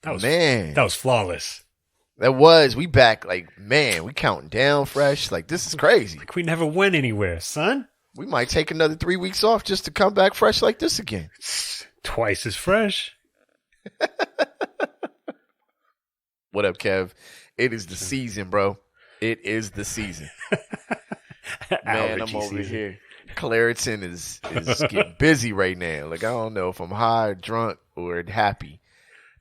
That was flawless. We back, like, man, we counting down fresh. Like, this is crazy. Like, we never went anywhere, son. We might take another 3 weeks off just to come back fresh like this again. Twice as fresh. What up, Kev? It is the season, bro. It is the season. Man, I'm over here. Claritin is getting busy right now. Like, I don't know if I'm high or drunk or happy.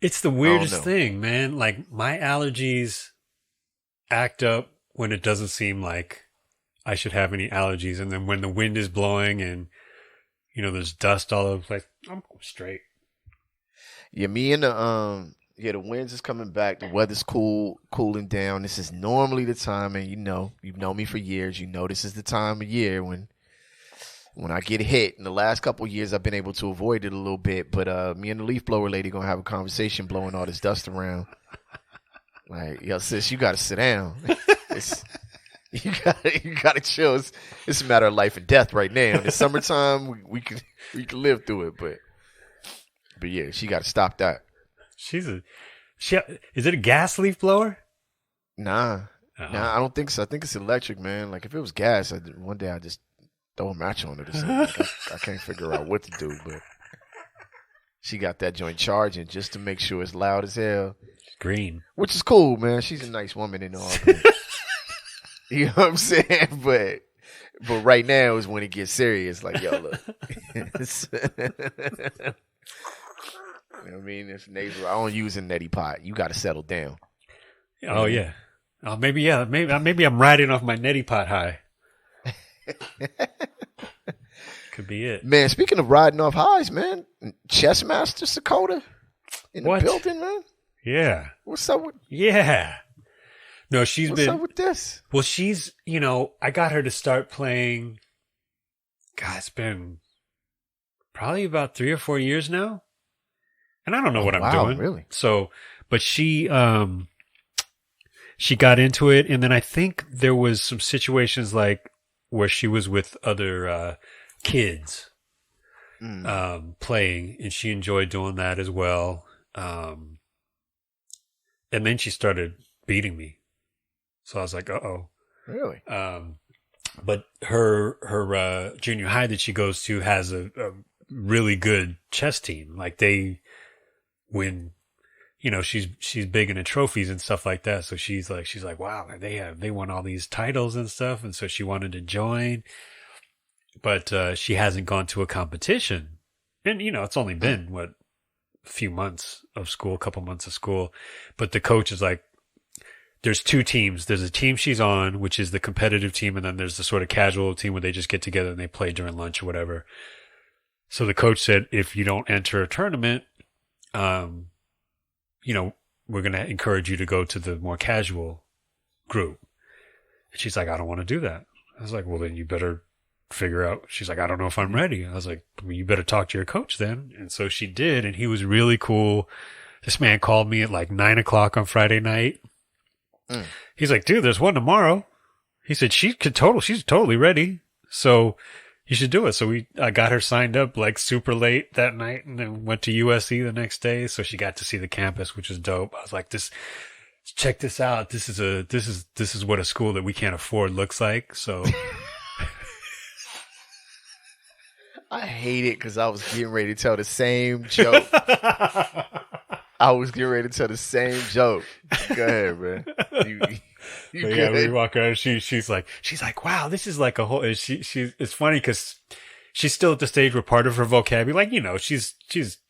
It's the weirdest thing, man. Like, my allergies act up when it doesn't seem like I should have any allergies. And then when the wind is blowing and, you know, there's dust all over the place, I'm straight. Yeah, me and the winds is coming back. The weather's cooling down. This is normally the time, and you've known me for years. You know this is the time of year when I get hit. In the last couple of years, I've been able to avoid it a little bit, but me and the leaf blower lady gonna have a conversation blowing all this dust around. Like, yo, sis, you gotta sit down. You gotta chill. It's a matter of life and death right now. In the summertime, we can live through it, but yeah, she gotta stop that. Is it a gas leaf blower? Nah, I don't think so. I think it's electric, man. Like, if it was gas, one day I just throw a match on it or something. Like, I can't figure out what to do, but she got that joint charging just to make sure it's loud as hell. Green. Which is cool, man. She's a nice woman and all. You know what I'm saying? But right now is when it gets serious. Like, yo, look. You know what I mean? It's nasal. I don't use a neti pot. You got to settle down. Oh, yeah. Oh, maybe I'm riding off my neti pot high. Could be it. Man, speaking of riding off highs, man, Chess Master Sakota in the building, man. Yeah. What's up with? Yeah. No, What's up with this? Well, she's, I got her to start playing. God, it's been probably about 3 or 4 years now. And I don't know what I'm doing. Really? So, but she got into it. And then I think there was some situations like where she was with other kids playing, and she enjoyed doing that as well. And then she started beating me. So I was like, uh-oh. Really? But her junior high that she goes to has a really good chess team. Like, they win, she's big into trophies and stuff like that. So she's like, wow, they won all these titles and stuff. And so she wanted to join, but she hasn't gone to a competition. And, it's only been, a few months of school, a couple months of school. But the coach is like, there's 2 teams. There's a team she's on, which is the competitive team, and then there's the sort of casual team where they just get together and they play during lunch or whatever. So the coach said, if you don't enter a tournament, we're going to encourage you to go to the more casual group. And she's like, I don't want to do that. I was like, well, then you better figure out. She's like, I don't know if I'm ready. I was like, well, you better talk to your coach then. And so she did, and he was really cool. This man called me at like 9 o'clock on Friday night. He's like, dude, there's one tomorrow. He said she's totally ready. So you should do it. So I got her signed up like super late that night, and then went to USC the next day. So she got to see the campus, which was dope. I was like, check this out. This is what a school that we can't afford looks like. So I hate it because I was getting ready to tell the same joke. Go ahead, man. We walk around. She's like, wow, this is like a whole. It's funny because she's still at the stage where part of her vocabulary, like, she's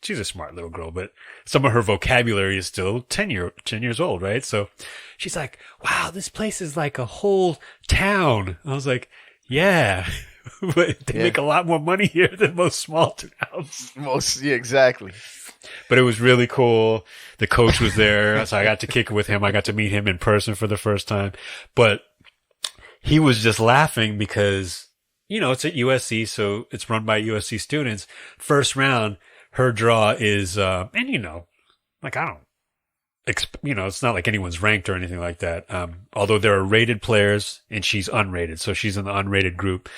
a smart little girl, but some of her vocabulary is still 10 years old, right? So she's like, wow, this place is like a whole town. I was like, yeah. But they make a lot more money here than most small towns. Yeah, exactly. But it was really cool. The coach was there, so I got to kick it with him. I got to meet him in person for the first time. But he was just laughing because, it's at USC, so it's run by USC students. First round, her draw is, like, I don't, it's not like anyone's ranked or anything like that. Although there are rated players and she's unrated, so she's in the unrated group.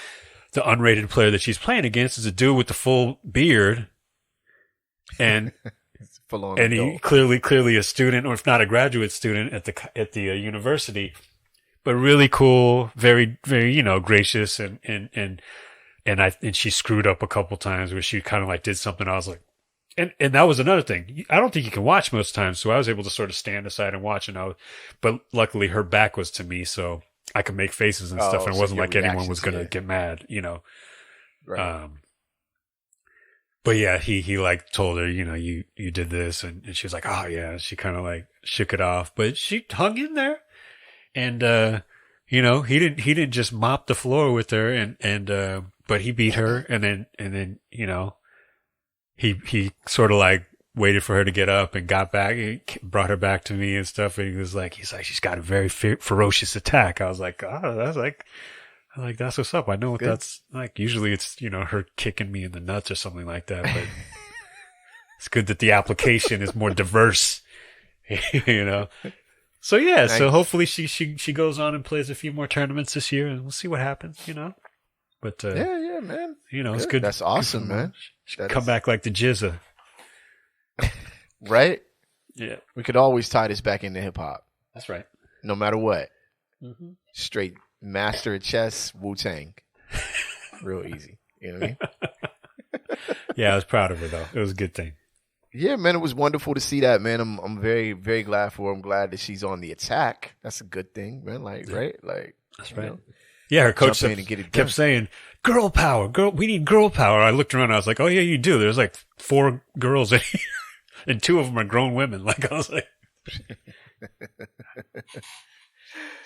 The unrated player that she's playing against is a dude with the full beard. And full-on and he adult. clearly a student, or if not a graduate student at the university, but really cool, very very gracious, and she screwed up a couple times where she kind of like did something. I was like, and that was another thing. I don't think you can watch most times, so I was able to sort of stand aside and watch. But luckily her back was to me, so I could make faces and stuff, and it wasn't like anyone was gonna get mad, Right. But yeah, he like told her, you did this, and she was like, oh yeah. She kind of like shook it off, but she hung in there, and he didn't just mop the floor with her, and but he beat her, and then he sort of like waited for her to get up and got back, he brought her back to me and stuff, and he's like, she's got a very ferocious attack. I was like, oh, that's what's up. I know what that's like. Usually it's, her kicking me in the nuts or something like that, but it's good that the application is more diverse, So yeah, nice. So hopefully she goes on and plays a few more tournaments this year, and we'll see what happens, But yeah, man. It's good. That's awesome, man. Come back like the Jizza. Right? Yeah. We could always tie this back into hip hop. That's right. No matter what. Mm-hmm. Straight master of chess, Wu-Tang. Real easy. You know what I mean? Yeah, I was proud of her though. It was a good thing. Yeah, man, it was wonderful to see that, man. I'm very, very glad for her. I'm glad that she's on the attack. That's a good thing, man. Like, right? Like, that's right. Yeah, her coach kept saying, girl power, we need girl power. I looked around, I was like, oh yeah, you do. There's like 4 girls and 2 of them are grown women. Like, I was like,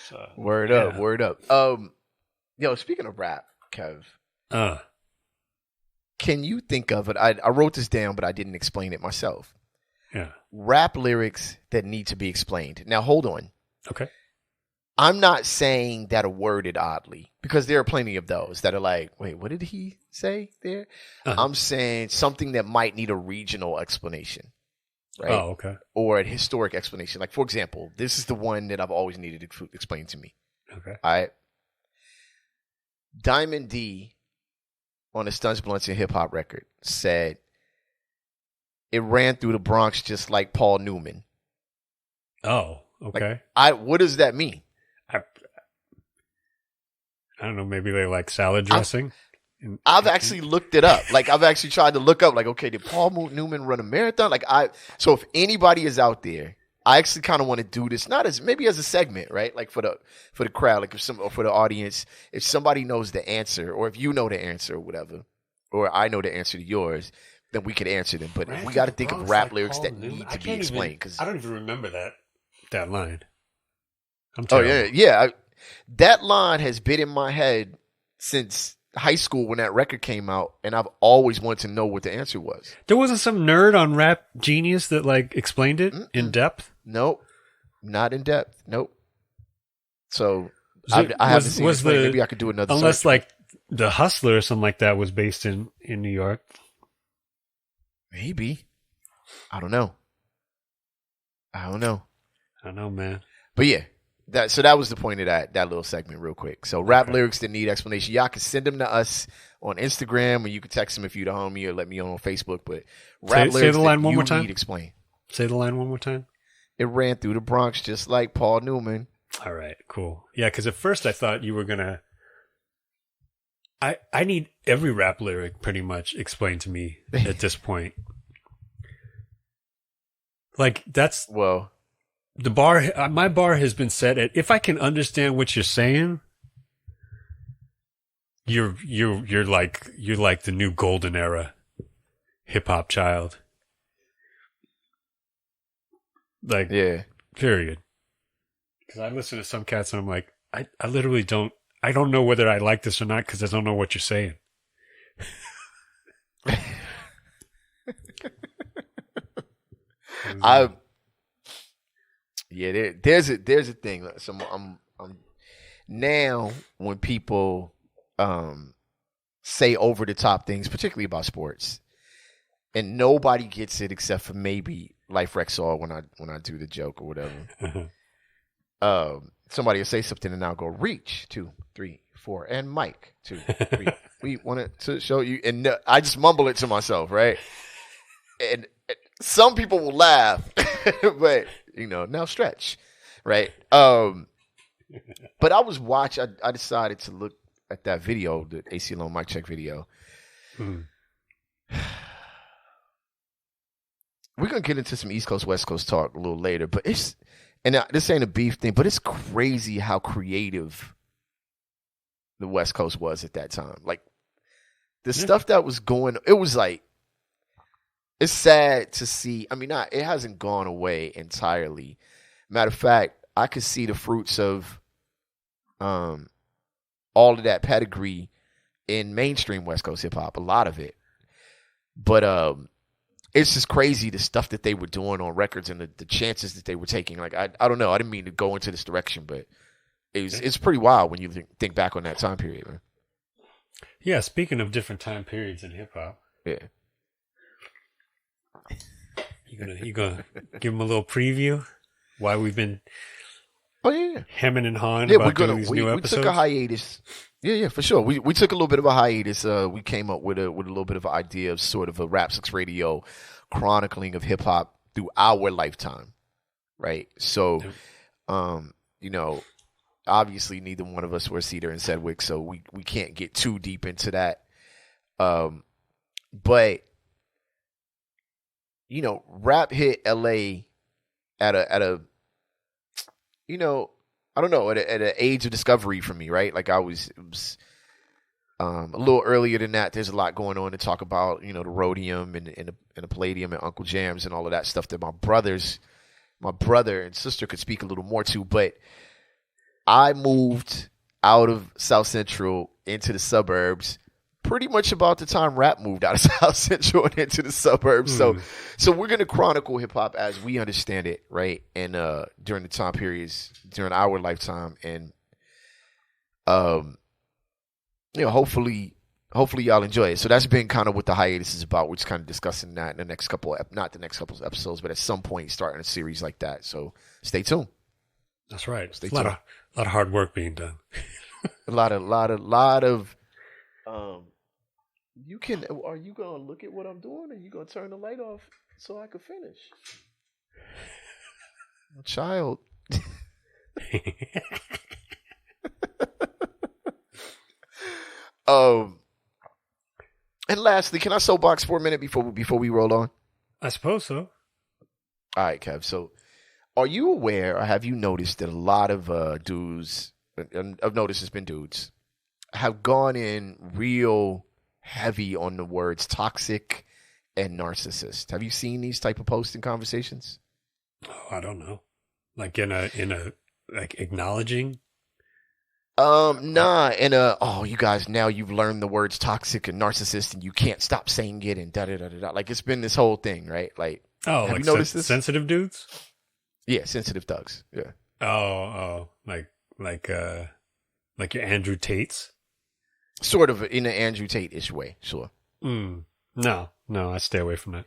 so, word up. Speaking of rap, Kev, can you think of it? I wrote this down, but I didn't explain it myself. Yeah. Rap lyrics that need to be explained. Now, hold on. Okay. I'm not saying that are worded oddly, because there are plenty of those that are like, wait, what did he say there? Uh-huh. I'm saying something that might need a regional explanation, right? Oh, okay. Or a historic explanation. Like, for example, this is the one that I've always needed to explain to me. Okay. All right. Diamond D on a Stunts, Blunts, and Hip Hop record said, it ran through the Bronx just like Paul Newman. Oh, okay. What does that mean? I don't know. Maybe they like salad dressing. I've actually looked it up. Like, I've actually tried to look up, like, okay, did Paul Newman run a marathon? So if anybody is out there, I actually kind of want to do this, not as maybe as a segment, right? Like for the crowd, like or for the audience, if somebody knows the answer, or if you know the answer or whatever, or I know the answer to yours, then we could answer them. But we got to think of rap lyrics that need to be explained. Because I don't even remember that line. Oh yeah. That line has been in my head since high school when that record came out, and I've always wanted to know what the answer was. There wasn't some nerd on Rap Genius that like explained it in depth? Nope. Not in depth. Nope. So I haven't seen it. Maybe I could do another unless search. Like The Hustler or something like that was based in New York. Maybe. I don't know. I don't know, man. But yeah. That was the point of that little segment real quick. So rap lyrics that need explanation, y'all can send them to us on Instagram, or you can text them if you're the homie, or let me on Facebook. But rap lyrics say the line that one you more time. Need explain. Say the line one more time. It ran through the Bronx just like Paul Newman. All right, cool. Yeah, because at first I thought you were gonna. I need every rap lyric pretty much explained to me at this point. Like that's the bar. My bar has been set at, if I can understand what you're saying, you're like the new golden era hip hop child. Like, yeah, period. Because I listen to some cats and I'm like, I literally don't know whether I like this or not because I don't know what you're saying. There's a thing. So I'm now when people say over the top things, particularly about sports, and nobody gets it except for maybe Life Rexall when I do the joke or whatever. Somebody will say something and I'll go reach 2, 3, 4 and Mike 2, 3. We wanted to show you, and I just mumble it to myself, right? And Some people will laugh, but now stretch, right? But I was watching. I decided to look at that video, the AC Alone mic check video. Mm. We're gonna get into some East Coast West Coast talk a little later, but this ain't a beef thing, but it's crazy how creative the West Coast was at that time. Like the stuff that was going, it was like, it's sad to see. I mean, it hasn't gone away entirely. Matter of fact, I could see the fruits of all of that pedigree in mainstream West Coast hip hop, a lot of it. But it's just crazy the stuff that they were doing on records and the chances that they were taking. Like I don't know, I didn't mean to go into this direction, but it's pretty wild when you think back on that time period, man. Yeah, speaking of different time periods in hip hop. Yeah. You gonna give them a little preview why we've been hemming and hawing about doing these new episodes? We took a hiatus. Yeah, for sure. We took a little bit of a hiatus. We came up with a little bit of an idea of sort of a Rap 6 Radio chronicling of hip hop through our lifetime, right? So, obviously neither one of us were Cedar and Sedgwick, so we can't get too deep into that. But rap hit LA at a I don't know, at an age of discovery for me, right? Like it was a little earlier than that. There's a lot going on to talk about, the Rhodium and the Palladium and Uncle Jams and all of that stuff that my brother and sister could speak a little more to. But I moved out of South Central into the suburbs pretty much about the time rap moved out of South Central and into the suburbs. So we're going to chronicle hip hop as we understand it, right? And during the time periods during our lifetime, and hopefully y'all enjoy it. So that's been kind of what the hiatus is about. We're just kind of discussing that in the next not the next couple of episodes, but at some point starting a series like that. So stay tuned. That's right. Stay tuned. A lot of hard work being done. a lot of are you gonna look at what I'm doing, or are you gonna turn the light off so I can finish? Child. And lastly, can I soapbox for a minute before we roll on? I suppose so. All right, Kev. So, are you aware, or have you noticed that a lot of dudes, I've noticed it's been dudes, have gone in real heavy on the words toxic and narcissist? Have you seen these type of posts and conversations? Oh, I don't know. Like in a like acknowledging. You guys, now you've learned the words toxic and narcissist, and you can't stop saying it, and da da da da. Like it's been this whole thing, right? Like, have you noticed this? Sensitive dudes? Yeah, sensitive thugs. Yeah. Oh, like your Andrew Tates. Sort of in an Andrew Tate-ish way, sure. No, I stay away from that.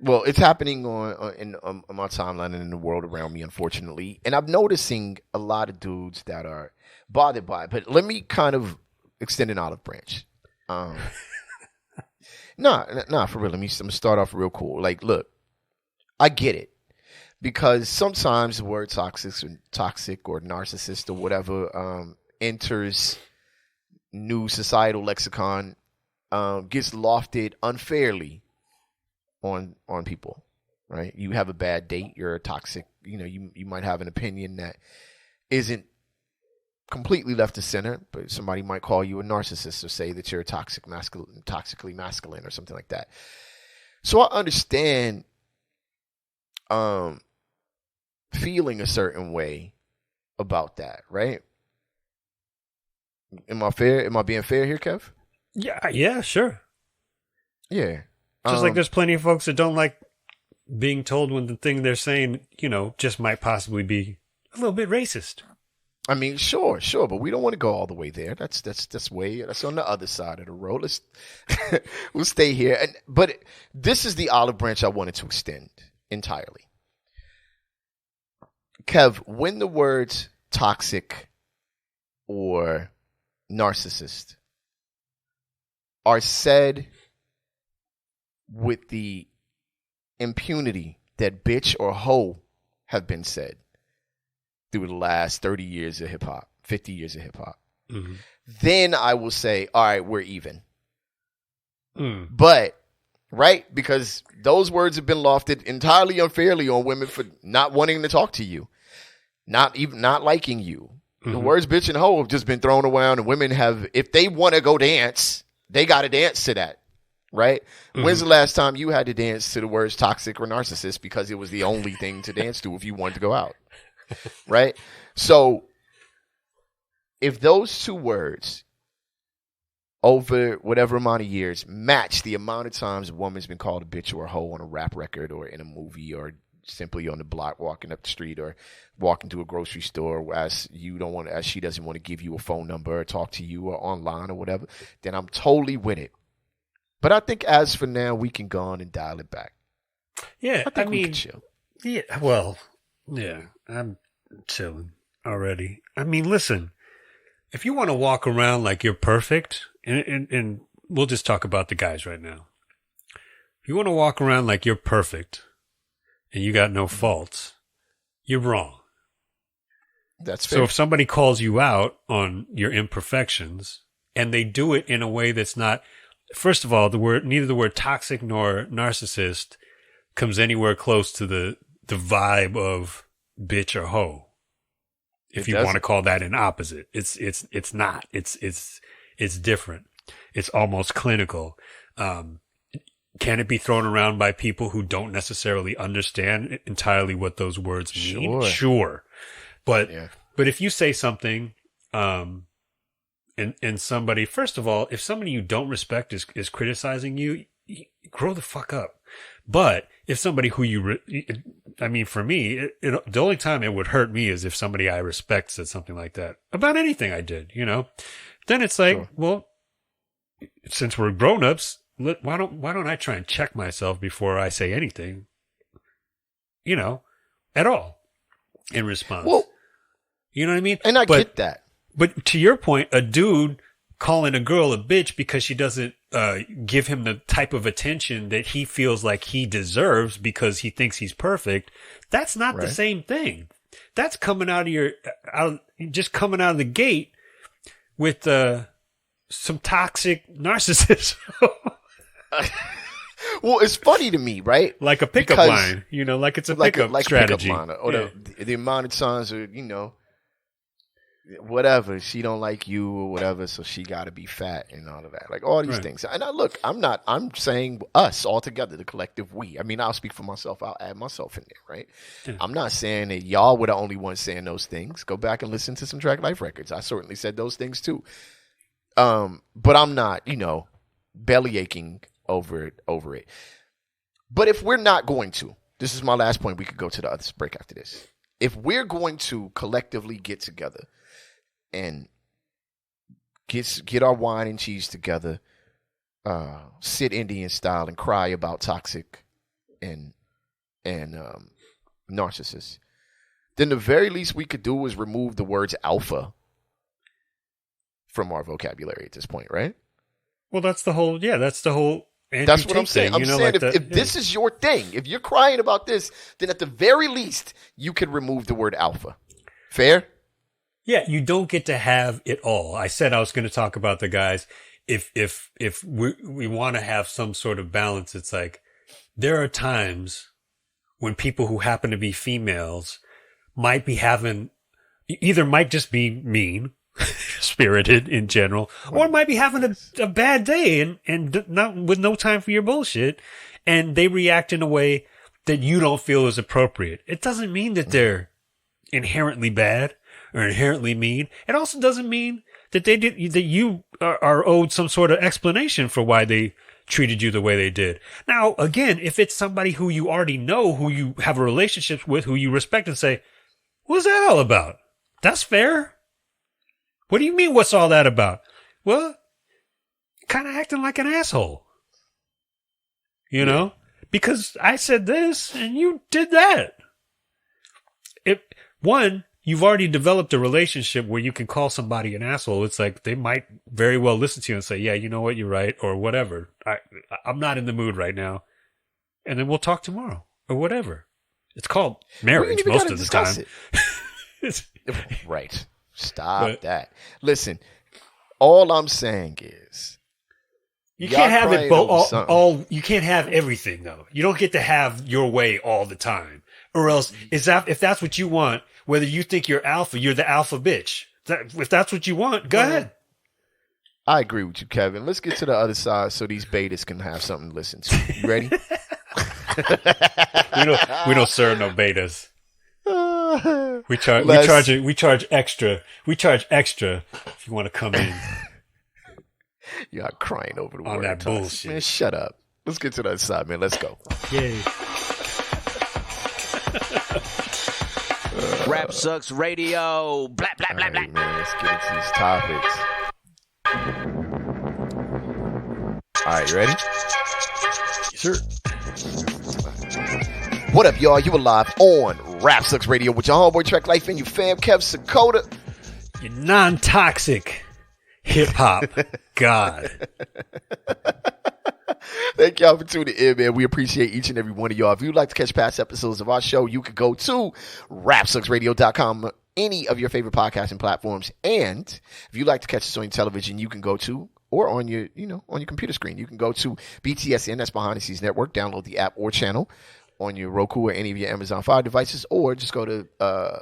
Well, it's happening on my timeline and in the world around me, unfortunately. And I'm noticing a lot of dudes that are bothered by it. But let me kind of extend an olive branch. Nah, for real. I'm going to start off real cool. Like, look, I get it. Because sometimes the word toxic or narcissist or whatever enters new societal lexicon, gets lofted unfairly on people, right? You have a bad date, you're a toxic, you might have an opinion that isn't completely left of center, but somebody might call you a narcissist or say that you're a toxically masculine or something like that. So I understand feeling a certain way about that, right? Am I fair? Am I being fair here, Kev? Yeah, sure. Yeah. Just like there's plenty of folks that don't like being told when the thing they're saying, just might possibly be a little bit racist. I mean, sure, but we don't want to go all the way there. That's on the other side of the road. We'll stay here. But this is the olive branch I wanted to extend entirely. Kev, when the words toxic or narcissist are said with the impunity that bitch or hoe have been said through the last 30 years of hip hop, 50 years of hip hop, then I will say, all right, we're even. But, right, because those words have been lofted entirely unfairly on women for not wanting to talk to you, not liking you. The words bitch and hoe have just been thrown around, and women have, if they want to go dance, they got to dance to that, right? When's the last time you had to dance to the words toxic or narcissist because it was the only thing to dance to if you wanted to go out, right? So if those two words over whatever amount of years match the amount of times a woman's been called a bitch or a hoe on a rap record or in a movie or simply on the block walking up the street or walking to a grocery store as she doesn't want to give you a phone number or talk to you or online or whatever, then I'm totally with it. But I think as for now, we can go on and dial it back. Yeah, I think we can chill. Yeah, well, yeah, I'm chilling already. I mean, listen, if you want to walk around like you're perfect, and we'll just talk about the guys right now. If you want to walk around like you're perfect and you got no faults, you're wrong. That's fair. So if somebody calls you out on your imperfections and they do it in a way that's not, first of all, neither the word toxic nor narcissist comes anywhere close to the vibe of bitch or hoe. If you want to call that an opposite, it's not. It's different. It's almost clinical. Can it be thrown around by people who don't necessarily understand entirely what those words mean? Sure. But if you say something, and somebody, first of all, if somebody you don't respect is criticizing you, grow the fuck up. But if somebody who for me, the only time it would hurt me is if somebody I respect said something like that about anything I did, then it's like, well, since we're grown-ups, why don't I try and check myself before I say anything, at all in response. Well, you know what I mean? And I get that. But to your point, a dude calling a girl a bitch because she doesn't give him the type of attention that he feels like he deserves because he thinks he's perfect, that's not the same thing. That's coming out of coming out of the gate with some toxic narcissism. Well, it's funny to me, right? Like a pickup line, like it's a pickup strategy. Pickup line, or the amount of times, whatever, she don't like you or whatever, so she got to be fat and all of that. Like all these things. And I'm saying us all together, the collective we. I mean, I'll speak for myself. I'll add myself in there, right? Yeah. I'm not saying that y'all were the only ones saying those things. Go back and listen to some Track Life records. I certainly said those things too. But I'm not, belly aching over it. But if we're not going to, this is my last point. We could go to the other break after this. If we're going to collectively get together and get our wine and cheese together, sit Indian style and cry about toxic and narcissists, then the very least we could do is remove the words alpha from our vocabulary at this point, right? Well, that's the whole that's what I'm saying. I'm saying if this is your thing, if you're crying about this, then at the very least you could remove the word alpha. Fair? Yeah, you don't get to have it all. I said I was going to talk about the guys. If we want to have some sort of balance, it's like there are times when people who happen to be females might just be mean, spirited in general, or might be having a bad day and not with no time for your bullshit, and they react in a way that you don't feel is appropriate. It doesn't mean that they're inherently bad or inherently mean. It also doesn't mean that that you are owed some sort of explanation for why they treated you the way they did. Now, again, if it's somebody who you already know, who you have a relationship with, who you respect, and say, what's that all about? That's fair. What do you mean, what's all that about? Well, kind of acting like an asshole. Because I said this and you did that. You've already developed a relationship where you can call somebody an asshole. It's like they might very well listen to you and say, yeah, you know what, you're right, or whatever. I'm not in the mood right now. and then we'll talk tomorrow or whatever. It's called marriage most of the time. Right. Stop that. Listen, all I'm saying is you can't have it all. You can't have everything though. You don't get to have your way all the time, or else if that's what you want, whether you think you're alpha, you're the alpha bitch. If that's what you want, go ahead. I agree with you, Kevin. Let's get to the other side so these betas can have something to listen to. You ready? we don't serve no betas. We charge extra. We charge extra if you want to come in. Y'all crying over the on word that bullshit. Man, shut up. Let's get to the other side, man. Let's go. Yay. Rap Sucks Radio. Blah, blah, blah, blah. Man, let's get into these topics. All right, you ready? Sure. What up, y'all? You are live on Rap Sucks Radio with your homeboy Trek Life and your fam, Kev Sakota. Your non-toxic hip-hop god. Thank y'all for tuning in, man. We appreciate each and every one of y'all. If you'd like to catch past episodes of our show, you can go to rapsucksradio.com, any of your favorite podcasting platforms. And if you'd like to catch us on your television, you can go to, or on your, on your computer screen, you can go to BTSN, that's Behind the Scenes Network, download the app or channel on your Roku or any of your Amazon Fire devices, or just go to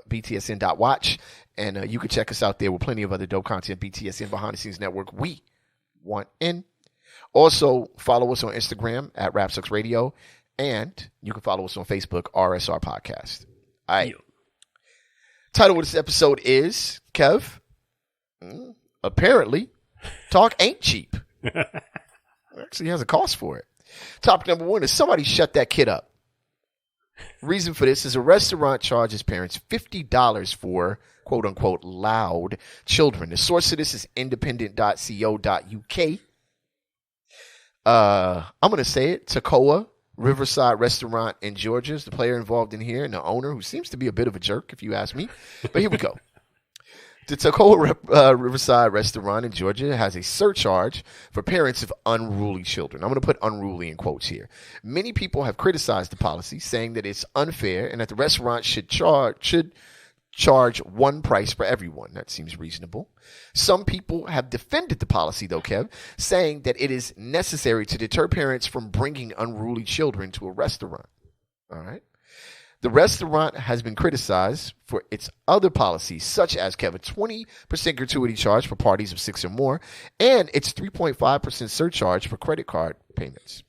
btsn.watch, and you can check us out there with plenty of other dope content. BTSN, Behind the Scenes Network, we want in. Also, follow us on Instagram at Rapsucks Radio, and you can follow us on Facebook, RSR Podcast. All right. Title of this episode is, Kev, apparently, talk ain't cheap. Actually has a cost for it. Topic number 1 is somebody shut that kid up. Reason for this is a restaurant charges parents $50 for quote-unquote loud children. The source of this is independent.co.uk. I'm going to say it. Toccoa Riverside Restaurant in Georgia is the player involved in here, and the owner, who seems to be a bit of a jerk, if you ask me. But here we go. The Toccoa Riverside Restaurant in Georgia has a surcharge for parents of unruly children. I'm going to put unruly in quotes here. Many people have criticized the policy, saying that it's unfair and that the restaurant should charge one price for everyone. That seems reasonable. Some people have defended the policy, though, Kev, saying that it is necessary to deter parents from bringing unruly children to a restaurant. All right. The restaurant has been criticized for its other policies, such as, Kev, a 20% gratuity charge for parties of 6 or more, and its 3.5% surcharge for credit card payments.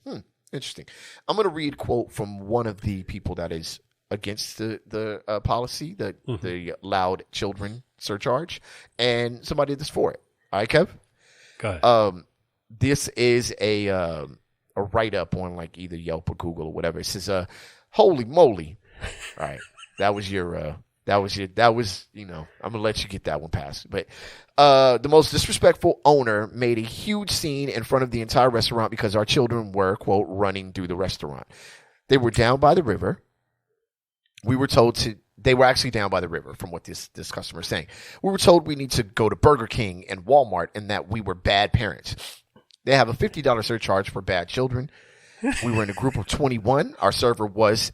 Interesting. I'm going to read a quote from one of the people that is against the policy, the loud children surcharge, and somebody that's for it. All right, Kev? Go ahead. This is a write-up on like either Yelp or Google or whatever. It says, holy moly. All right. I'm going to let you get that one past. But the most disrespectful owner made a huge scene in front of the entire restaurant because our children were, quote, running through the restaurant. They were down by the river. We were told they were actually down by the river from what this customer is saying. We were told we need to go to Burger King and Walmart and that we were bad parents. They have a $50 surcharge for bad children. We were in a group of 21. Our server was,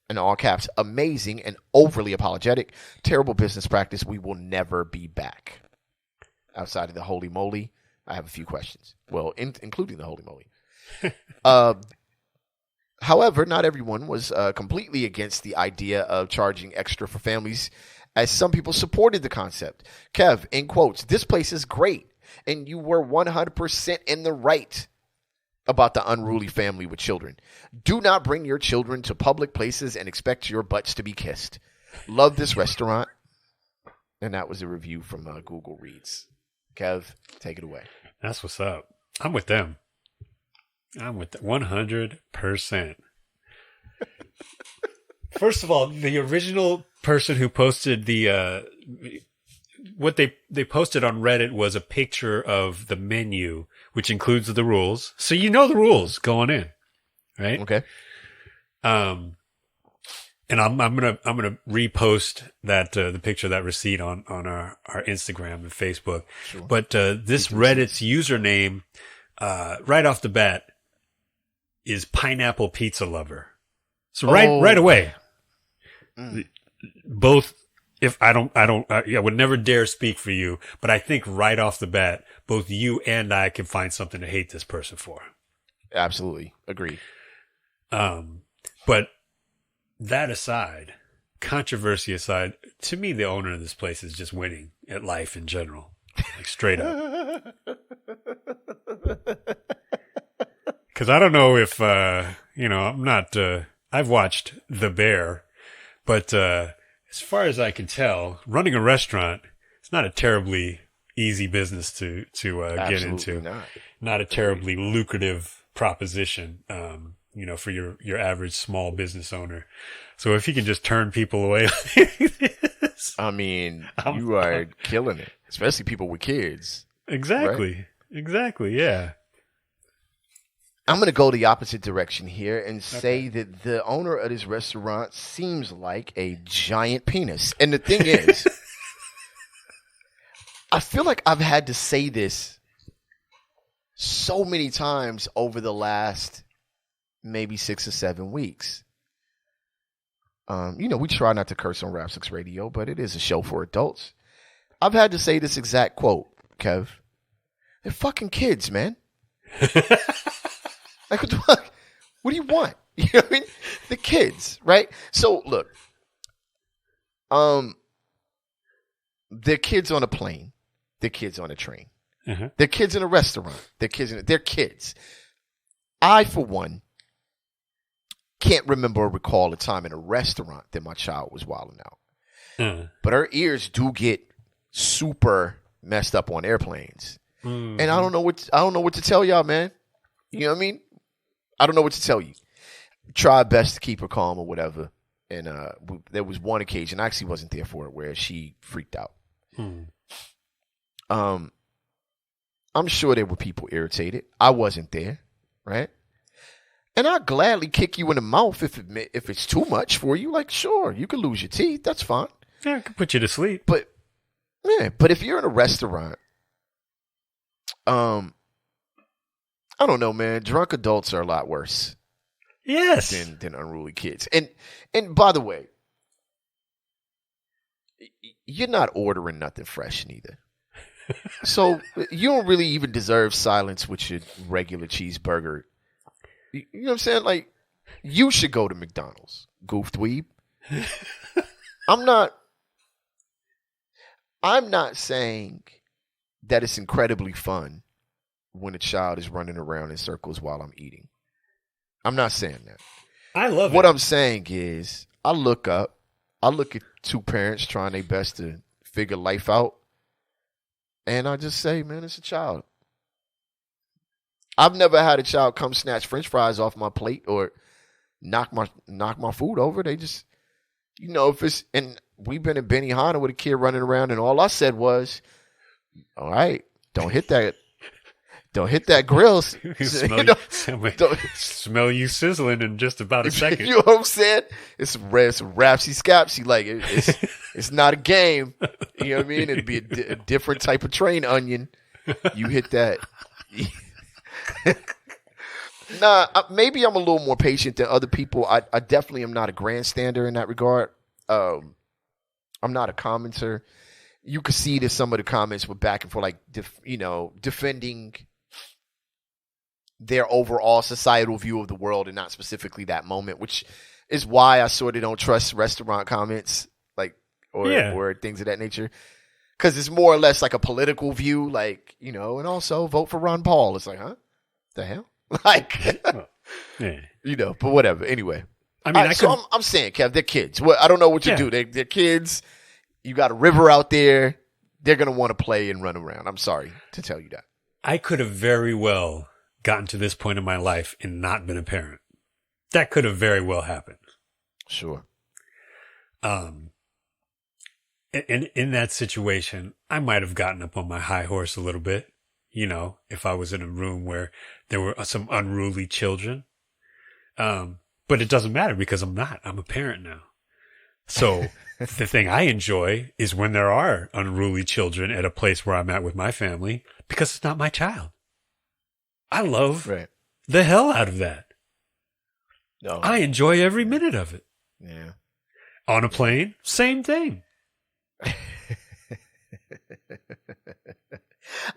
in all caps, amazing and overly apologetic. Terrible business practice. We will never be back. Outside of the holy moly, I have a few questions. Well, including the holy moly. However, not everyone was completely against the idea of charging extra for families, as some people supported the concept. Kev, in quotes, this place is great, and you were 100% in the right about the unruly family with children. Do not bring your children to public places and expect your butts to be kissed. Love this restaurant. And that was a review from Google Reads. Kev, take it away. That's what's up. I'm with them. I'm with 100%. First of all, the original person who posted what they posted on Reddit was a picture of the menu, which includes the rules. So you know the rules going in, right? Okay. And I'm gonna repost that the picture of that receipt on our Instagram and Facebook. Sure. But this Reddit's username, right off the bat, is pineapple pizza lover. So right away, both. If I would never dare speak for you, but I think right off the bat, both you and I can find something to hate this person for. Absolutely. Agree. But that aside, controversy aside, to me, the owner of this place is just winning at life in general. Like straight up. Because I don't know if, I'm not, I've watched The Bear, but as far as I can tell, running a restaurant, it's not a terribly easy business to get into. Not a terribly lucrative proposition, for your average small business owner. So if you can just turn people away like this, I mean, you are killing it, especially people with kids. Exactly. Right? Exactly. Yeah. I'm going to go the opposite direction here and say that the owner of this restaurant seems like a giant penis. And the thing is, I feel like I've had to say this so many times over the last maybe 6 or 7 weeks. We try not to curse on Rap 6 Radio, but it is a show for adults. I've had to say this exact quote, Kev. They're fucking kids, man. Like, what do you want? You know what I mean? The kids, right? So, look. They're kids on a plane. They're kids on a train. Uh-huh. They're kids in a restaurant. They're kids. I, for one, can't remember or recall a time in a restaurant that my child was wilding out. Uh-huh. But her ears do get super messed up on airplanes. Mm-hmm. And I don't know what to tell y'all, man. You know what I mean? I don't know what to tell you. Try best to keep her calm or whatever. And there was one occasion, I actually wasn't there for it, where she freaked out. I'm sure there were people irritated. I wasn't there, right? And I'll gladly kick you in the mouth if it's too much for you. Like, sure, you can lose your teeth. That's fine. Yeah, I can put you to sleep. But if you're in a restaurant, I don't know, man. Drunk adults are a lot worse. Yes. Than unruly kids. And by the way, you're not ordering nothing fresh neither. So you don't really even deserve silence with your regular cheeseburger. You know what I'm saying? Like, you should go to McDonald's, goof dweeb. I'm not saying that it's incredibly fun when a child is running around in circles while I'm eating. I'm not saying that. I love what it. I'm saying is, I look at two parents trying their best to figure life out, and I just say, man, it's a child. I've never had a child come snatch French fries off my plate or knock my food over. They just, if it's, and we've been in Benihana with a kid running around, and all I said was, all right, don't hit that grill. Smell you sizzling in just about a second. You know what I'm saying? It's rapsy scapsy. Like, it's not a game. You know what I mean? It'd be a different type of train onion. You hit that. Nah, maybe I'm a little more patient than other people. I definitely am not a grandstander in that regard. I'm not a commenter. You could see that some of the comments were back and forth, like, defending their overall societal view of the world and not specifically that moment, which is why I sort of don't trust restaurant comments, like, or things of that nature. Because it's more or less like a political view, like, and also vote for Ron Paul. It's like, huh? The hell? Like, but whatever. Anyway. I mean, I'm saying, Kev, they're kids. Well, I don't know what you do. They're kids. You got a river out there. They're going to want to play and run around. I'm sorry to tell you that. I could have very well gotten to this point in my life and not been a parent. That could have very well happened. Sure. And in that situation, I might have gotten up on my high horse a little bit, if I was in a room where there were some unruly children. But it doesn't matter because I'm not. I'm a parent now. So the thing I enjoy is when there are unruly children at a place where I'm at with my family because it's not my child. I love the hell out of that. No. I enjoy every minute of it. Yeah. On a plane, same thing.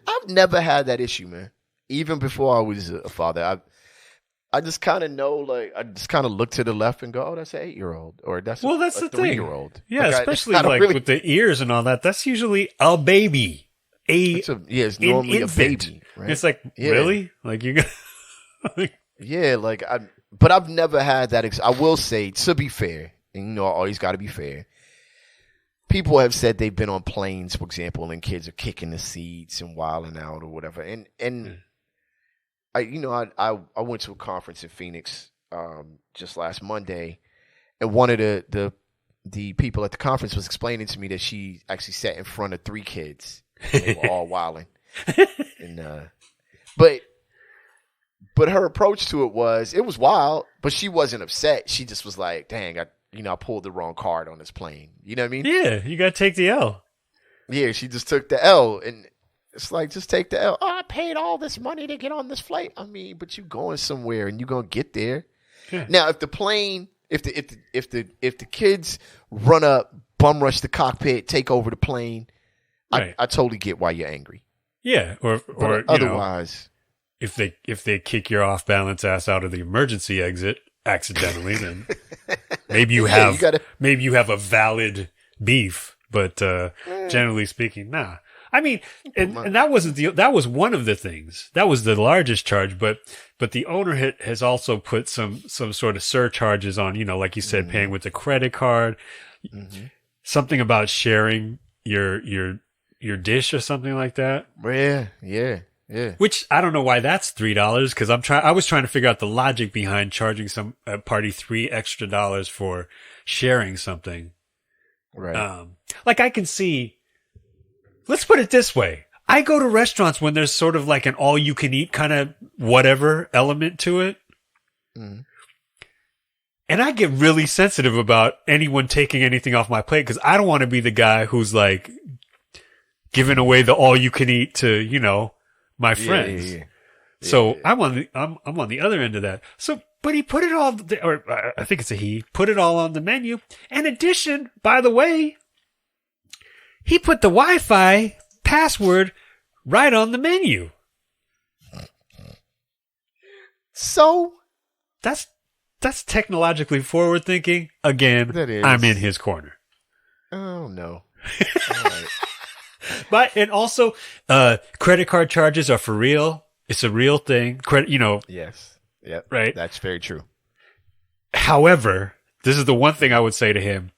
I've never had that issue, man. Even before I was a father, I just kind of know, like, I just kind of look to the left and go, "Oh, that's an 8-year-old, or that's Well, that's a the thing. 3-year-old." Yeah, Like, especially I don't like really, with the ears and all that. That's usually a baby. it's normally a infant. baby, right? It's like, Yeah. really? Like you got Yeah, like but I've never had that. I will say, to be fair, and you know, I always got to be fair. People have said they've been on planes, for example, and kids are kicking the seats and wilding out or whatever. And I went to a conference in Phoenix just last Monday, and one of the people at the conference was explaining to me that she actually sat in front of 3 kids. And they were all wilding, and but her approach to it was wild, but she wasn't upset. She just was like, "Dang, I pulled the wrong card on this plane." You know what I mean? Yeah, you got to take the L. Yeah, she just took the L, and it's like, just take the L. Oh, I paid all this money to get on this flight. I mean, but you going somewhere, and you gonna get there. Yeah. Now, if the plane, if the kids run up, bum rush the cockpit, take over the plane, Right. I totally get why you're angry. Yeah, or otherwise, if they kick your off balance ass out of the emergency exit accidentally, then maybe you have maybe you have a valid beef. But generally speaking, nah. I mean, and that was one of the things. That was the largest charge, but the owner has also put some sort of surcharges on, like you said, paying with a credit card, something about sharing your dish or something like that. Yeah. Which I don't know why that's $3 because I was trying to figure out the logic behind charging some party $3 extra for sharing something. Right. Like I can see. Let's put it this way. I go to restaurants when there's sort of like an all-you-can-eat kind of whatever element to it. And I get really sensitive about anyone taking anything off my plate because I don't want to be the guy who's like giving away the all-you-can-eat to, my friends. Yeah. So I'm on the other end of that. So, but he put it all, or I think it's a he, put it all on the menu. In addition, by the way, he put the Wi-Fi password right on the menu. So that's technologically forward thinking. Again, I'm in his corner. Oh no. All right. But and also credit card charges are for real. It's a real thing. Yes. Yep. Right. That's very true. However, this is the one thing I would say to him.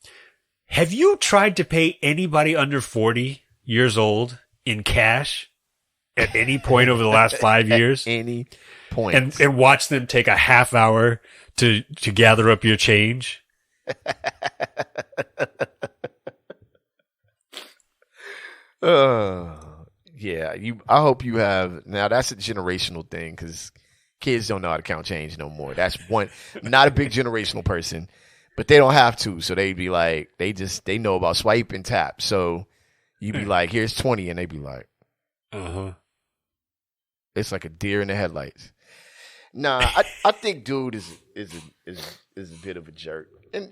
Have you tried to pay anybody under 40 years old in cash at any point over the last 5 years? At any point. And watch them take a half hour to gather up your change? Yeah. I hope you have. Now, that's a generational thing because kids don't know how to count change no more. That's one. Not a big generational person. But they don't have to, so they'd be like, they know about swipe and tap. So you'd be like, here's 20, and they'd be like, It's like a deer in the headlights. Nah, I think dude is a bit of a jerk, and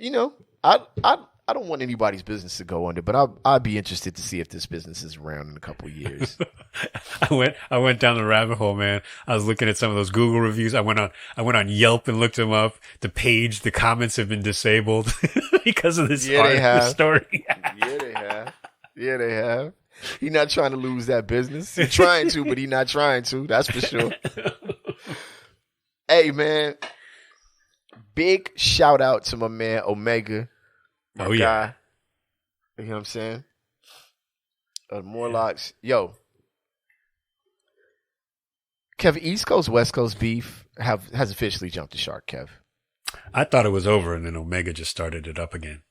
I don't want anybody's business to go under, but I'd be interested to see if this business is around in a couple of years. I went down the rabbit hole, man. I was looking at some of those Google reviews. I went on Yelp and looked them up. The comments have been disabled because of this story. Yeah, they have. He's not trying to lose that business. He's trying to, but he's not trying to. That's for sure. Hey, man. Big shout out to my man Omega. My guy. You know what I'm saying? Morlocks. Yo. Kev, East Coast, West Coast beef has officially jumped the shark, Kev. I thought it was over, and then Omega just started it up again.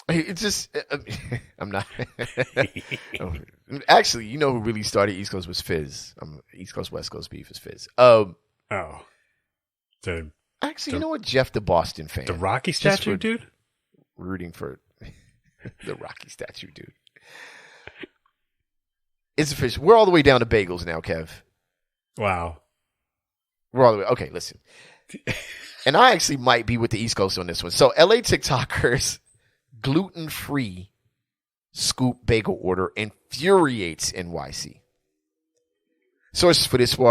It's just, I'm not. Actually, you know who really started East Coast was Fizz. East Coast, West Coast beef is Fizz. Actually, you know what? Jeff, the Boston fan. The Rocky statue, dude? Rooting for the Rocky statue, dude. It's official. We're all the way down to bagels now, Kev. Wow. We're all the way. Okay, listen. And I actually might be with the East Coast on this one. So LA TikTokers gluten-free scoop bagel order infuriates NYC. Sources for this one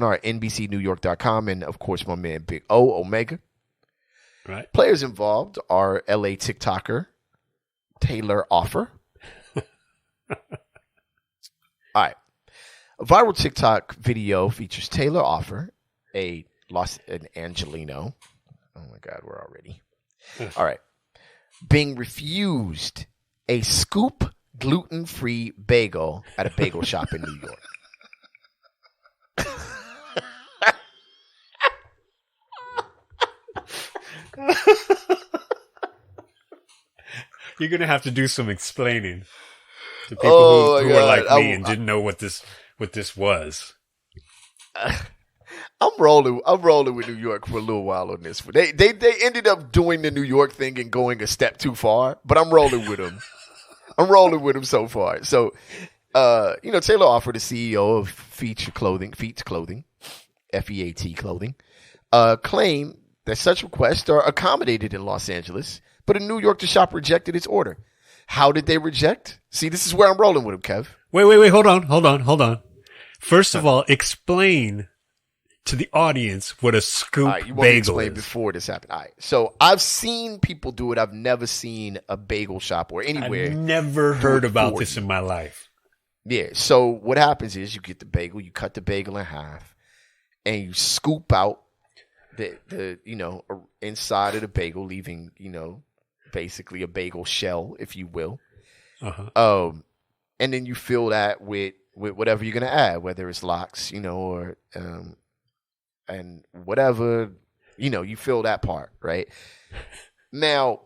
are NBCNewYork.com and, of course, my man Big O Omega. Right. Players involved are LA TikToker Taylor Offer. All right. A viral TikTok video features Taylor Offer, an Angelino. Oh my God, we're already. All right. Being refused a scoop gluten-free bagel at a bagel shop in New York. You're gonna have to do some explaining to people who are like me and didn't know what this was. I'm rolling with New York for a little while on this. They ended up doing the New York thing and going a step too far, but I'm rolling with them. I'm rolling with them so far. So, Taylor Offer, the CEO of Feet Clothing, FEAT Clothing, claimed that such requests are accommodated in Los Angeles, but in New York, the shop rejected its order. How did they reject? See, this is where I'm rolling with them, Kev. Wait, hold on. First of all, explain to the audience what a scoop bagel is. Before this happened. All right. So I've seen people do it. I've never seen a bagel shop or anywhere. I've never heard about this in my life. Yeah. So what happens is you get the bagel, you cut the bagel in half, and you scoop out the inside of the bagel, leaving, basically a bagel shell, if you will. Uh-huh. And then you fill that with whatever you're gonna add, whether it's lox, or and whatever, you fill that part, right? Now,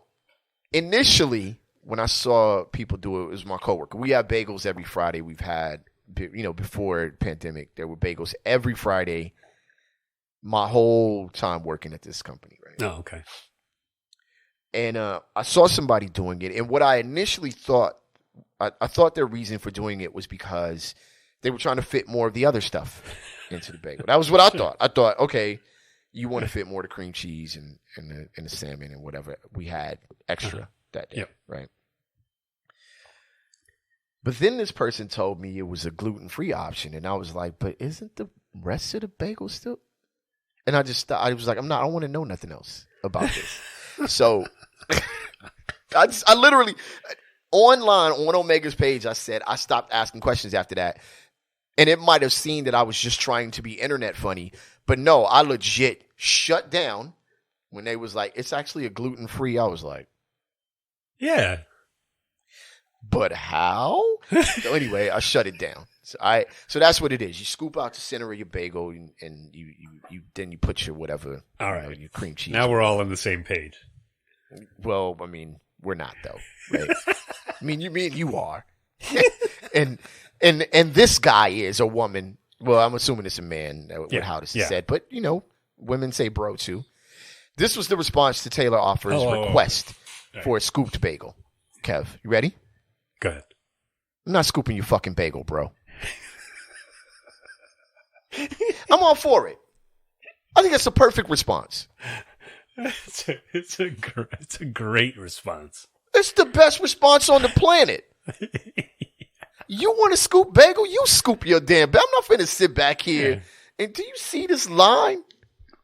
initially, when I saw people do it was my coworker. We have bagels every Friday. We've had, before the pandemic, there were bagels every Friday. My whole time working at this company, right? Oh, okay. And I saw somebody doing it, and what I initially thought, I thought their reason for doing it was because they were trying to fit more of the other stuff into the bagel. That was what I thought. I thought, okay, you want to fit more of the cream cheese and the salmon and whatever we had extra that day, right? But then this person told me it was a gluten-free option, and I was like, but isn't the rest of the bagel still? And I was like, I don't want to know nothing else about this. So I literally, online on Omega's page, I said I stopped asking questions after that. And it might have seemed that I was just trying to be internet funny. But no, I legit shut down when they was like, it's actually a gluten-free. I was like, yeah. But how? So anyway, I shut it down. So that's what it is. You scoop out the center of your bagel and you then you put your whatever. All right. Your cream cheese. Now we're all on the same page. Well, I mean, we're not though, right? I mean, you are. and this guy is a woman. Well, I'm assuming it's a man with how this is said, but women say bro too. This was the response to Taylor Offer's request for a scooped bagel. Kev, you ready? Go ahead. I'm not scooping your fucking bagel, bro. I'm all for it. I think that's a perfect response. It's a great response. It's the best response on the planet. You want to scoop bagel? You scoop your damn bagel. I'm not finna sit back here. And do you see this line?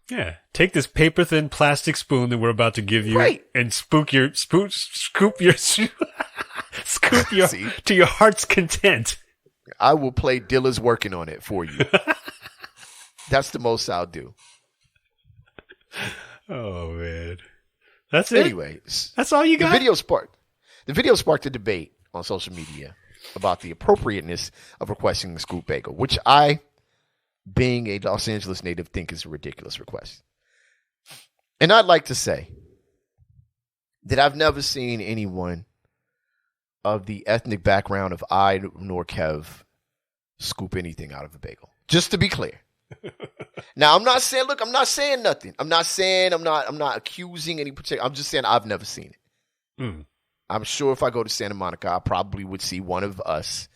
Yeah. Take this paper thin plastic spoon that we're about to give you and scoop your to your heart's content. I will play Dilla's working on it for you. That's the most I'll do. Oh man. That's it. Anyway, that's all you got? The video sparked a debate on social media about the appropriateness of requesting the scoop bagel, which I, being a Los Angeles native, think is a ridiculous request. And I'd like to say that I've never seen anyone of the ethnic background of I nor Kev scoop anything out of a bagel. Just to be clear. Now, I'm not saying nothing. I'm not accusing any particular. I'm just saying I've never seen it. Mm. I'm sure if I go to Santa Monica, I probably would see one of us,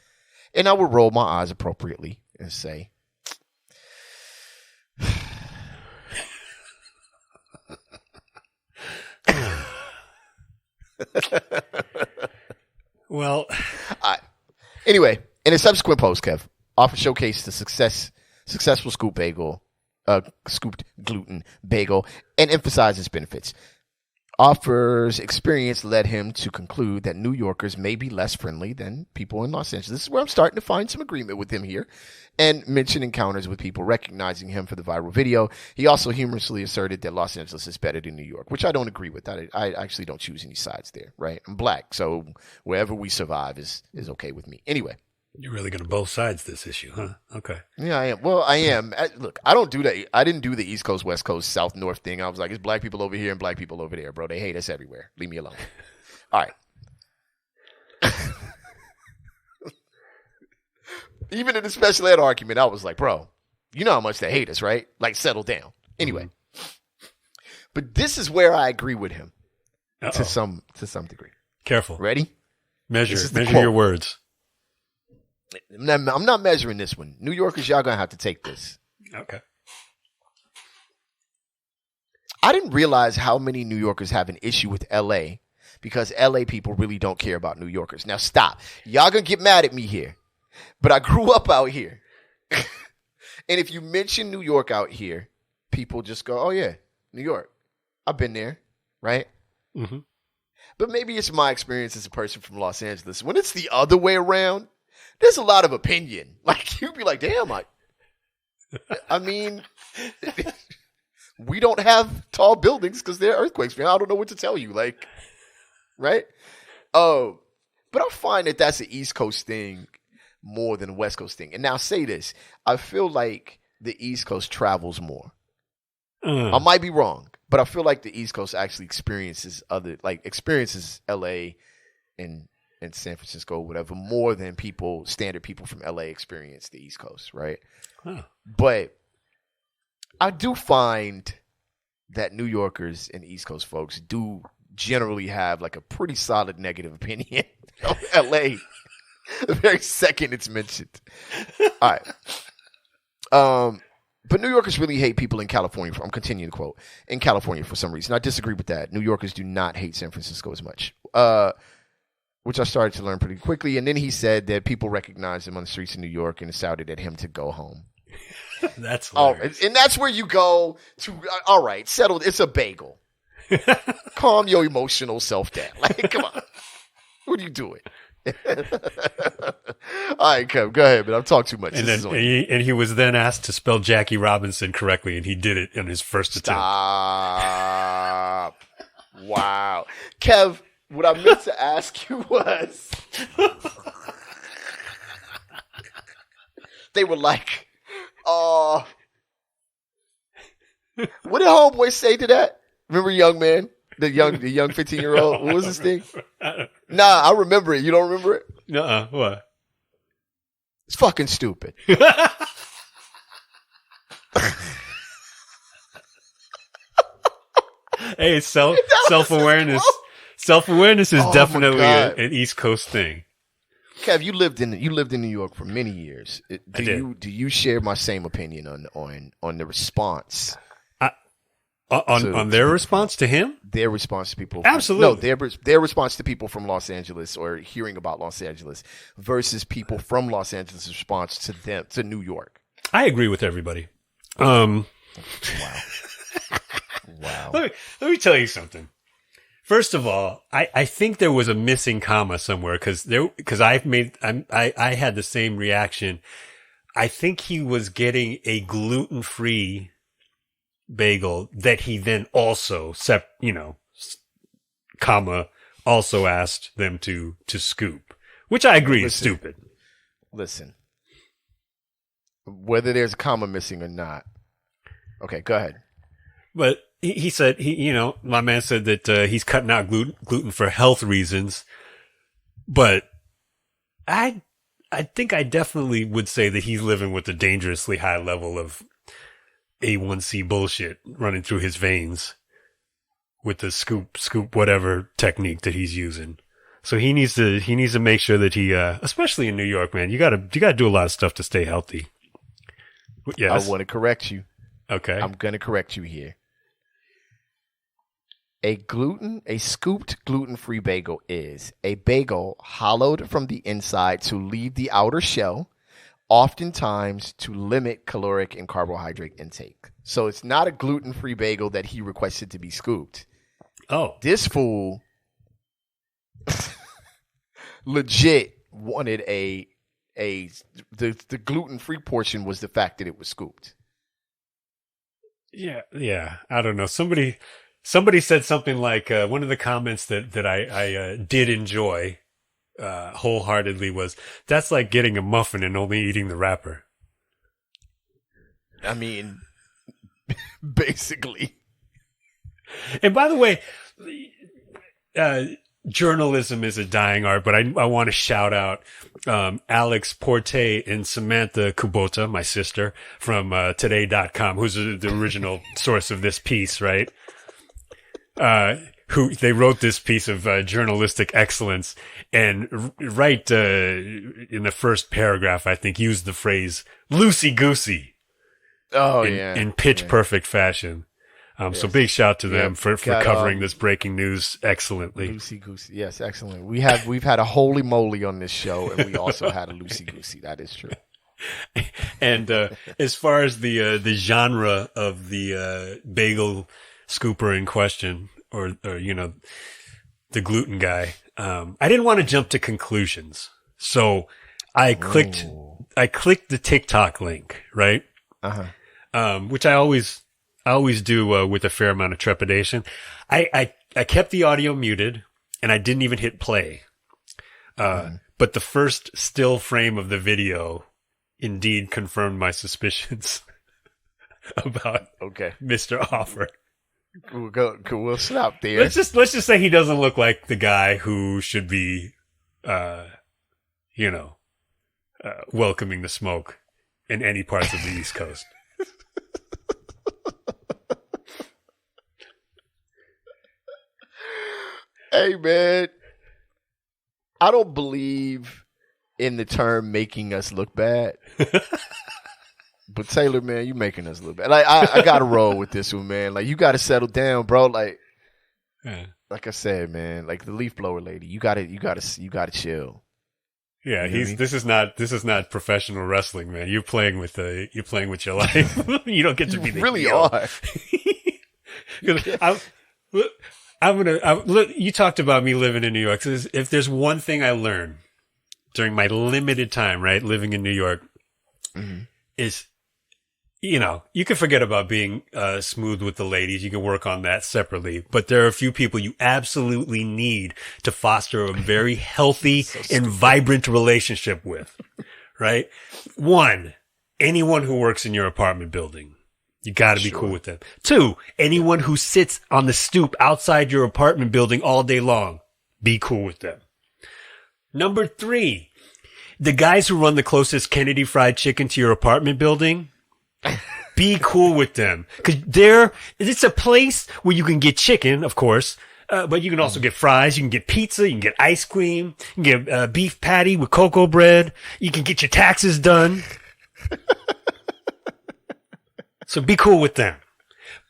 and I would roll my eyes appropriately and say, Well, Anyway, in a subsequent post, Kev often showcased the successful scooped gluten bagel, and emphasized its benefits. Offer's experience led him to conclude that New Yorkers may be less friendly than people in Los Angeles. This is where I'm starting to find some agreement with him here, and mentioned encounters with people recognizing him for the viral video. He also humorously asserted that Los Angeles is better than New York, which I don't agree with. I actually don't choose any sides there, right? I'm black, so wherever we survive is okay with me. Anyway. You're really going to both sides this issue, huh? Okay. Yeah, I am. Well, I am. Look, I don't do that. I didn't do the East Coast, West Coast, South, North thing. I was like, it's black people over here and black people over there, bro. They hate us everywhere. Leave me alone. All right. Even in the special ed argument, I was like, bro, you know how much they hate us, right? Like, settle down. Anyway. But this is where I agree with him to some degree. Careful. Ready? Measure your words. I'm not measuring this one. New Yorkers, y'all gonna have to take this. Okay. I didn't realize how many New Yorkers have an issue with LA because LA people really don't care about New Yorkers. Now stop. Y'all gonna get mad at me here. But I grew up out here. And if you mention New York out here, people just go, oh yeah, New York. I've been there, right? Mm-hmm. But maybe it's my experience as a person from Los Angeles. When it's the other way around, there's a lot of opinion. Like, you'd be like, damn, I mean, we don't have tall buildings because there are earthquakes, man. I don't know what to tell you. Like, right? Oh, but I find that that's an East Coast thing more than a West Coast thing. And now say this. I feel like the East Coast travels more. I might be wrong, but I feel like the East Coast actually experiences LA and San Francisco, whatever, more than standard people from LA experience the East Coast, right? Huh. But I do find that New Yorkers and East Coast folks do generally have like a pretty solid negative opinion of LA the very second it's mentioned. All right. But New Yorkers really hate people in California. I'm continuing to quote. In California for some reason. I disagree with that. New Yorkers do not hate San Francisco as much. Which I started to learn pretty quickly. And then he said that people recognized him on the streets of New York and shouted at him to go home. That's hilarious. And that's where you go to, all right, settled. It's a bagel. Calm your emotional self down. Like, come on. What are you doing? All right, Kev, go ahead, but I've talked too much. And he was then asked to spell Jackie Robinson correctly, and he did it in his first attempt. Stop. Wow. Kev, what I meant to ask you was, they were like, what did homeboy say to that? Remember young man? The young 15-year-old? What was his thing? Nah, I remember it. You don't remember it? What? It's fucking stupid. Hey, self-awareness. Self-awareness is definitely an East Coast thing. Kev, you lived in New York for many years. Do you share my same opinion on the response? On their response to him? Their response to people. Absolutely. Their response to people from Los Angeles or hearing about Los Angeles versus people from Los Angeles' response to New York. I agree with everybody. Wow. Let me tell you something. First of all, I think there was a missing comma somewhere because I had the same reaction. I think he was getting a gluten-free bagel that he then also also asked them to scoop, which I agree is stupid. Listen, whether there's a comma missing or not. Okay, go ahead. But he said, my man said that he's cutting out gluten for health reasons. But I think I definitely would say that he's living with a dangerously high level of A1C bullshit running through his veins with the scoop whatever technique that he's using. So he needs to make sure that he, especially in New York, man, you gotta do a lot of stuff to stay healthy. Yes. I want to correct you. Okay. I'm going to correct you here. A scooped gluten-free bagel is a bagel hollowed from the inside to leave the outer shell, oftentimes to limit caloric and carbohydrate intake. So it's not a gluten-free bagel that he requested to be scooped. Oh, This fool legit wanted the gluten-free portion was the fact that it was scooped. yeah. I don't know. Somebody said something like one of the comments that I did enjoy wholeheartedly was, that's like getting a muffin and only eating the wrapper. I mean, basically. And by the way, journalism is a dying art, but I want to shout out Alex Porte and Samantha Kubota, my sister, from today.com, who's the original source of this piece, right? Who they wrote this piece of journalistic excellence, and right in the first paragraph, I think, used the phrase "loosey-goosey" in pitch perfect fashion. So big shout to them for covering this breaking news excellently. Loosey-goosey, yes, excellent. We've had a holy moly on this show, and we also had a loosey-goosey. That is true. And as far as the genre of the bagel scooper in question, or the gluten guy, I didn't want to jump to conclusions, so I clicked the TikTok link, right? Which I always do with a fair amount of trepidation. I kept the audio muted, and I didn't even hit play. But the first still frame of the video indeed confirmed my suspicions about Mr. Offer. We'll stop there. Let's just say he doesn't look like the guy who should be, welcoming the smoke in any parts of the East Coast. Hey, man, I don't believe in the term making us look bad. But Taylor, man, you making us look bad. Like I gotta roll with this one, man. Like, you gotta settle down, bro. Like I said, man, like the leaf blower lady, you gotta chill. Yeah, this is not professional wrestling, man. You're playing with your life. You don't get to be the really hero. are. Look, you talked about me living in New York. So if there's one thing I learned during my limited time, right, living in New York, is, you can forget about being smooth with the ladies. You can work on that separately. But there are a few people you absolutely need to foster a very healthy and vibrant relationship with, right? One, anyone who works in your apartment building. You got to be cool with them. Two, anyone who sits on the stoop outside your apartment building all day long, be cool with them. Number three, the guys who run the closest Kennedy Fried Chicken to your apartment building, be cool with them. Because it's a place where you can get chicken, of course, but you can also get fries, you can get pizza, you can get ice cream, you can get beef patty with cocoa bread, you can get your taxes done. So be cool with them.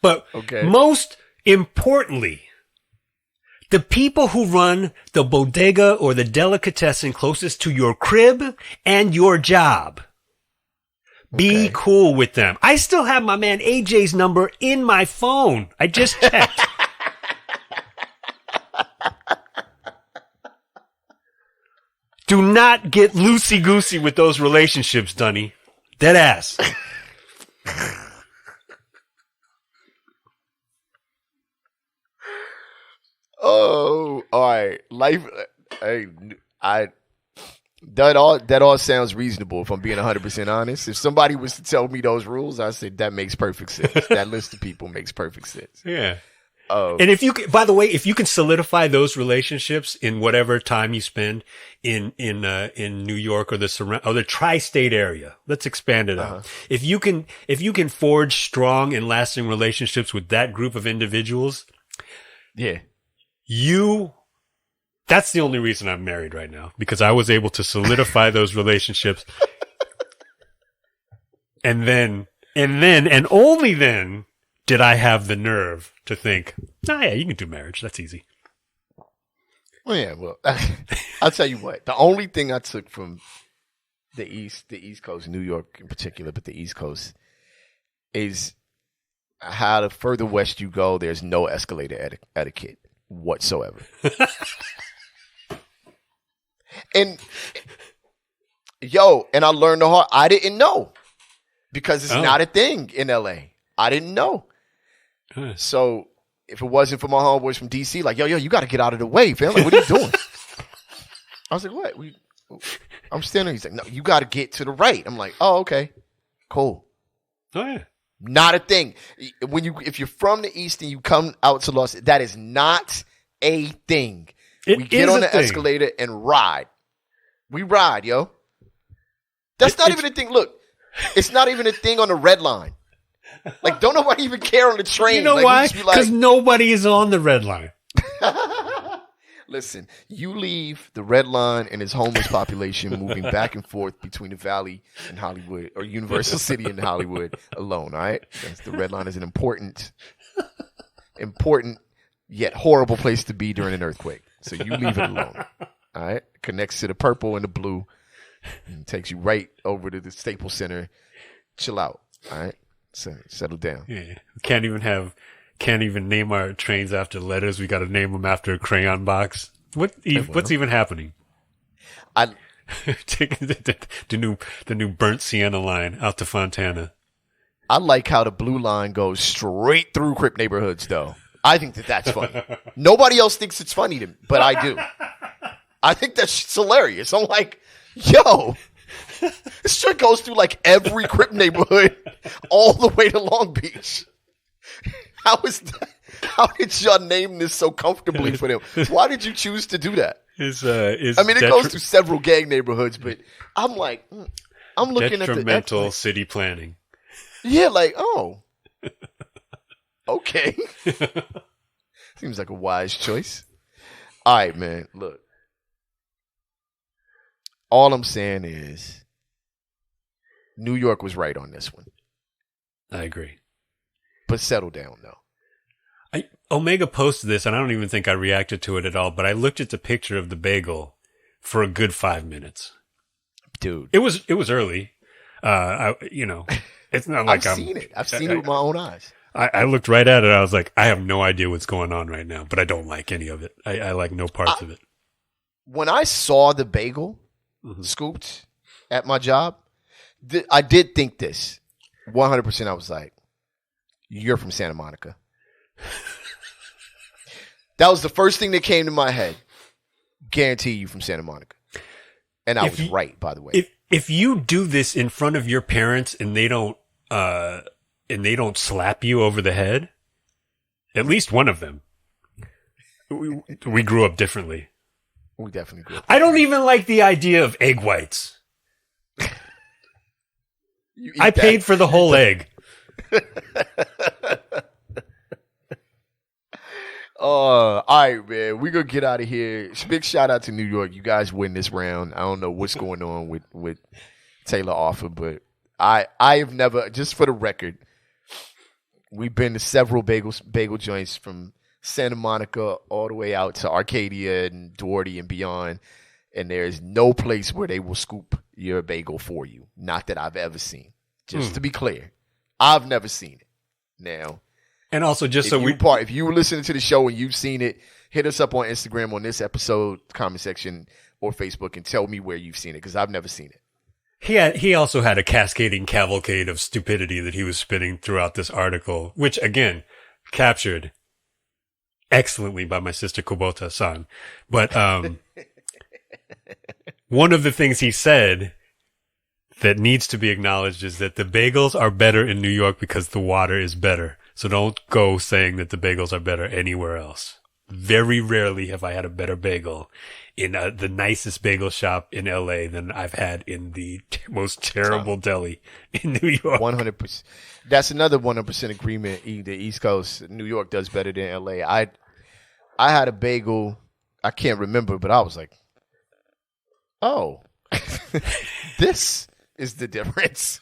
But most importantly, the people who run the bodega or the delicatessen closest to your crib and your job, be cool with them. I still have my man AJ's number in my phone. I just checked. Do not get loosey-goosey with those relationships, Dunny. Dead ass. Oh, all right. Life. That all sounds reasonable. If I'm being 100% honest, if somebody was to tell me those rules, I said that makes perfect sense. That list of people makes perfect sense. Yeah. And by the way, if you can solidify those relationships in whatever time you spend in New York or the tri-state area, let's expand it out. If you can forge strong and lasting relationships with that group of individuals, that's the only reason I'm married right now, because I was able to solidify those relationships. And only then did I have the nerve to think, oh yeah, you can do marriage. That's easy. Well, yeah, well, I'll tell you what. The only thing I took from the East Coast, New York in particular, but the East Coast, is how the further west you go, there's no escalator etiquette whatsoever. And I learned the hard. I didn't know because it's not a thing in LA. I didn't know. So if it wasn't for my homeboys from DC, like, yo, you got to get out of the way, fam. Like, what are you doing? I was like, what? I'm standing. He's like, no, you got to get to the right. I'm like, oh, okay, cool. Oh yeah. Not a thing. If you're from the East and you come out to Los, that is not a thing. We get on the escalator and ride. We ride, yo. That's not even a thing. Look, it's not even a thing on the red line. Like, don't nobody even care on the train. You know why? Because nobody is on the red line. Listen, you leave the red line and its homeless population moving back and forth between the Valley and Hollywood, or Universal City and Hollywood alone, all right? The red line is an important yet horrible place to be during an earthquake. So you leave it alone, all right? Connects to the purple and the blue and takes you right over to the Staples Center. Chill out, all right? So settle down. Yeah, can't even name our trains after letters. We got to name them after a crayon box. What's even happening? Taking the new burnt sienna line out to Fontana. I like how the blue line goes straight through Crip neighborhoods, though. I think that's funny. Nobody else thinks it's funny to me, but I do. I think that shit's hilarious. I'm like, yo, this shit goes through like every Crip neighborhood all the way to Long Beach. How did y'all name this so comfortably for them? Why did you choose to do that? It goes through several gang neighborhoods, but I'm like, I'm looking at the detrimental city planning. Yeah, like, oh, okay. Seems like a wise choice. All right, man. Look, all I'm saying is New York was right on this one. I agree. But settle down, though. Omega posted this, and I don't even think I reacted to it at all, but I looked at the picture of the bagel for a good 5 minutes. Dude. It was early. It's not like I've seen it. I've seen it with my own eyes. I looked right at it. I was like, I have no idea what's going on right now, but I don't like any of it. I like no parts of it. When I saw the bagel scooped at my job, I did think this. 100% I was like, you're from Santa Monica. That was the first thing that came to my head. Guarantee you from Santa Monica. And I was right, by the way. If you do this in front of your parents and they don't slap you over the head, at least one of them. We grew up differently. We definitely grew up. I don't even like the idea of egg whites. I paid for the whole egg. All right, man. We're going to get out of here. Big shout out to New York. You guys win this round. I don't know what's going on with Taylor Offer, but I have never, just for the record, we've been to several bagel joints from Santa Monica all the way out to Arcadia and Doherty and beyond, and there is no place where they will scoop your bagel for you. Not that I've ever seen. Just to be clear, I've never seen it. Now, and also just if you were listening to the show and you've seen it, hit us up on Instagram on this episode comment section or Facebook and tell me where you've seen it, because I've never seen it. He also had a cascading cavalcade of stupidity that he was spitting throughout this article, which again captured excellently by my sister Kubota-san. But one of the things he said that needs to be acknowledged is that the bagels are better in New York because the water is better. So don't go saying that the bagels are better anywhere else. Very rarely have I had a better bagel in the nicest bagel shop in LA than I've had in the most terrible deli in New York. 100%. That's another 100% agreement. The East Coast, New York does better than LA. I had a bagel. I can't remember, but I was like, oh, this is the difference.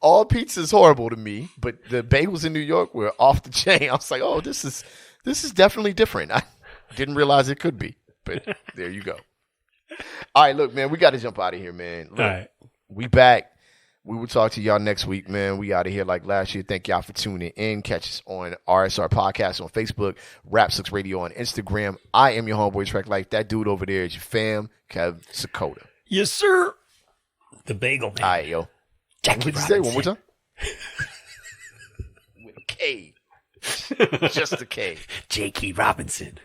all pizza is horrible to me, but the bagels in New York were off the chain. I was like, oh, this is definitely different. I didn't realize it could be, but there you go. All right, look, man, we got to jump out of here, man. Look, All right. we back. We will talk to y'all next week, man. We out of here like last year. Thank y'all for tuning in. Catch us on RSR Podcast on Facebook, Rap Sucks Radio on Instagram. I am your homeboy, Trek Life. That dude over there is your fam, Kev Sakota. Yes, sir. The Bagel Man. All right, yo. Jackie What'd you say? Robinson. One more time? With a K. Just a K. Jakey Robinson.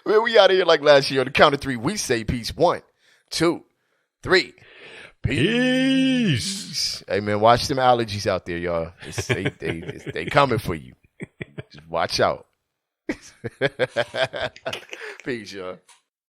Man, we out of here like last year. On the count of three, we say peace. 1, 2, 3. Peace. Hey, man, watch them allergies out there, y'all. They coming for you. Just watch out. Peace, y'all.